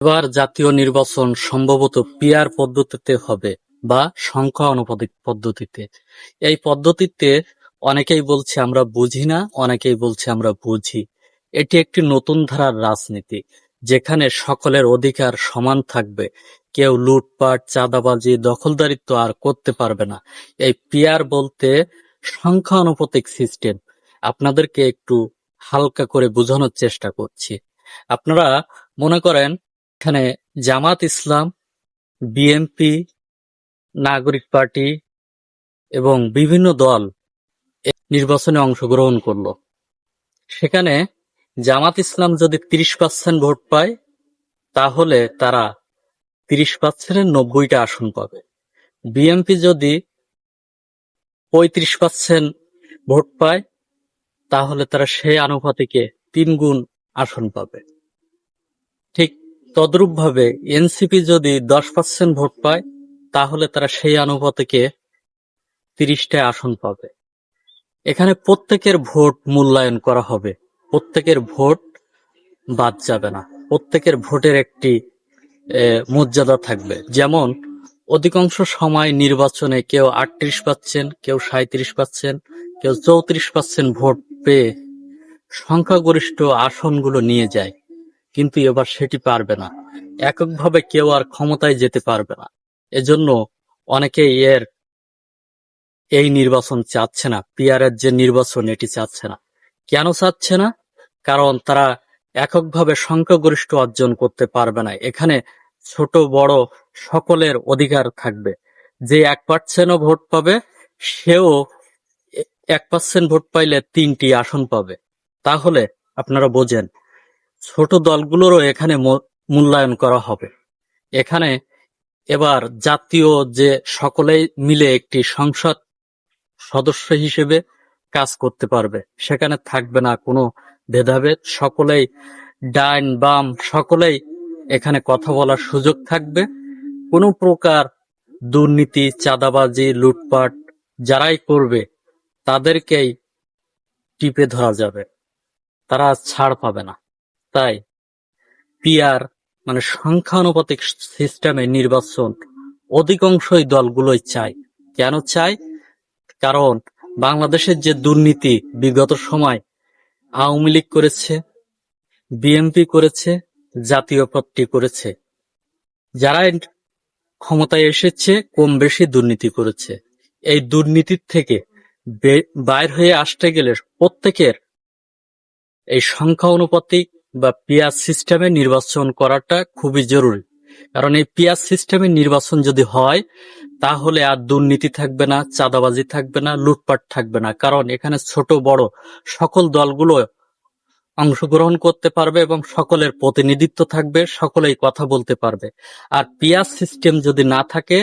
এবার জাতীয় নির্বাচন সম্ভবত পিআর পদ্ধতিতে হবে বা সংখ্যা আনুপাতিক পদ্ধতিতে। এই পদ্ধতিতে অনেকেই বলছে আমরা বুঝি না, অনেকেই বলছে আমরা বুঝি। এটি একটি নতুন ধারার রাজনীতি, যেখানে সকলের অধিকার সমান থাকবে। কেউ লুটপাট, চাঁদাবাজি, দখলদারিত্ব আর করতে পারবে না। এই পিআর বলতে সংখ্যা আনুপাতিক সিস্টেম। আপনাদেরকে একটু হালকা করে বোঝানোর চেষ্টা করছি। আপনারা মনে করেন এখানে জামাত ইসলাম, বিএনপি, নাগরিক পার্টি এবং বিভিন্ন দল নির্বাচনে অংশগ্রহণ করলো। সেখানে জামাত ইসলাম যদি 30% ভোট পায়, তাহলে তারা 30%-এর 90টা আসন পাবে। বিএনপি যদি 35% ভোট পায়, তাহলে তারা সেই আনুপাতিকে 3 গুণ আসন পাবে। ঠিক তদ্রূপভাবে এনসিপি যদি 10% ভোট পায়, তাহলে তারা সেই আনুপাতিকে 30টা আসন পাবে। এখানে প্রত্যেকের ভোট মূল্যায়ন করা হবে, প্রত্যেকের ভোট বাদ যাবে না। প্রত্যেকের ভোটের একটি মর্যাদা থাকবে। যেমন অধিকাংশ সময় নির্বাচনে কেউ 38 পাচ্ছেন, কেউ 37 পাচ্ছেন, কেউ 34% ভোট পেয়ে সংখ্যাগরিষ্ঠ আসনগুলো নিয়ে যায়। কিন্তু এবার সেটি পারবে না। এককভাবে কেউ আর ক্ষমতায় যেতে পারবে না। এজন্য অনেকেই এই নির্বাচন চাচ্ছে না, পিআরের যে নির্বাচন এটি চাচ্ছে না। কেন চাচ্ছে না? কারণ তারা এককভাবে সংখ্যাগরিষ্ঠ অর্জন করতে পারবে না। এখানে ছোট বড় সকলের অধিকার থাকবে। যে 1%ও ভোট পাবে, সেও 1% ভোট পাইলে 3টি আসন পাবে। তাহলে আপনারা বোঝেন, ছোট দলগুলোরও এখানে মূল্যায়ন করা হবে। এখানে এবার জাতীয় যে সকলেই মিলে একটি সংসদ সদস্য হিসেবে কাজ করতে পারবে। সেখানে থাকবে না কোনো ভেদাভেদ, সকলেই ডাইন বাম সকলেই এখানে কথা বলার সুযোগ থাকবে। কোনো প্রকার দুর্নীতি, চাঁদাবাজি, লুটপাট যারাই করবে তাদেরকেই টিপে ধরা যাবে, তারা ছাড় পাবে না। তাই পিআর মানে সংখ্যানুপাতিক সিস্টেমে নির্বাচন অধিকাংশই দলগুলোই চায়। কেন চায়? কারণ বাংলাদেশের যে দুর্নীতি বিগত সময় আওয়ামী লীগ করেছে, বিএনপি করেছে, জাতীয় পার্টি করেছে, যারা ক্ষমতায় এসেছে কম বেশি দুর্নীতি করেছে। এই দুর্নীতির থেকে বাইর হয়ে আসতে গেলে প্রত্যেকের এই সংখ্যা অনুপাতিক বা পিআর সিস্টেমে নির্বাচন করাটা খুবই জরুরি। কারণ এই পিআর সিস্টেমে নির্বাচন যদি হয়, তাহলে আর দুর্নীতি থাকবে না, চাঁদাবাজি থাকবে না, লুটপাট থাকবে না। কারণ এখানে ছোট বড় সকল দলগুলো অংশগ্রহণ করতে পারবে এবং সকলের প্রতিনিধিত্ব থাকবে, সকলেই কথা বলতে পারবে। আর পিআর সিস্টেম যদি না থাকে,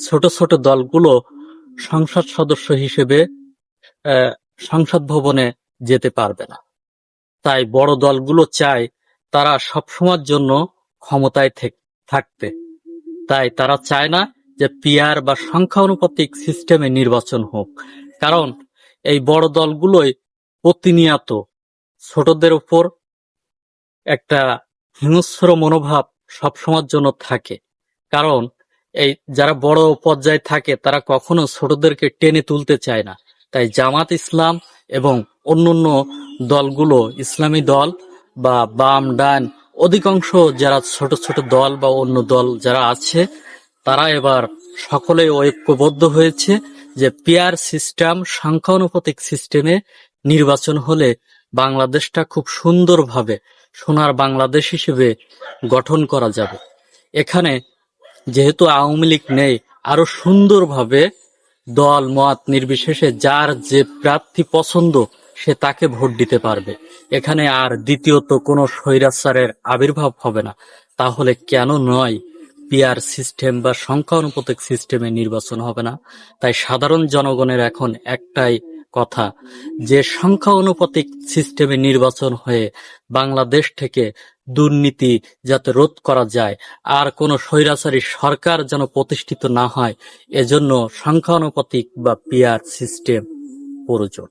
ছোট ছোট দলগুলো সংসদ সদস্য হিসেবে সংসদ ভবনে যেতে পারবে না। তাই বড় দলগুলো চায় তারা সবসময়ের জন্য ক্ষমতায় থাকতে। তাই তারা চায় না যে পিআর বা সংখ্যানুপাতিক সিস্টেমে নির্বাচন হোক। কারণ এই বড় দলগুলোই প্রতিনিয়ত ছোটদের উপর একটা হিংস্র মনোভাব সবসময়ের জন্য থাকে। কারণ এই যারা বড় পর্যায়ে থাকে তারা কখনো ছোটদেরকে টেনে তুলতে চায় না। তাই জামাত ইসলাম এবং অন্যান্য দলগুলো, ইসলামী দল বা বাম ডান অধিকাংশ যারা ছোট ছোট দল বা অন্য দল যারা আছে, তারা এবার সকলেই ঐক্যবদ্ধ হয়েছে যে পিআর সিস্টেম সংখ্যানুপাতিক সিস্টেমে নির্বাচন হলে বাংলাদেশটা খুব সুন্দরভাবে সোনার বাংলাদেশ হিসেবে গঠন করা যাবে। এখানে যেহেতু আওয়ামী লীগ নেই, আরো সুন্দরভাবে দল মত নির্বিশেষে যার যে প্রার্থী পছন্দ সে তাকে ভোট দিতে পারবে। এখানে আর দ্বিতীয়ত কোনো স্বৈরাচারের আবির্ভাব হবে না। তাহলে কেন নয় পিআর সিস্টেম বা সংখ্যানুপাতিক সিস্টেমে নির্বাচন হবে না? তাই সাধারণ জনগণের এখন একটাই কথা, যে সংখ্যা অনুপাতিক সিস্টেমে নির্বাচন হয়ে বাংলাদেশ থেকে দুর্নীতি যাতে রোধ করা যায়, আর কোনো স্বৈরাচারী সরকার যেন প্রতিষ্ঠিত না হয়, এজন্য সংখ্যানুপাতিক বা পিআর সিস্টেম প্রয়োজন।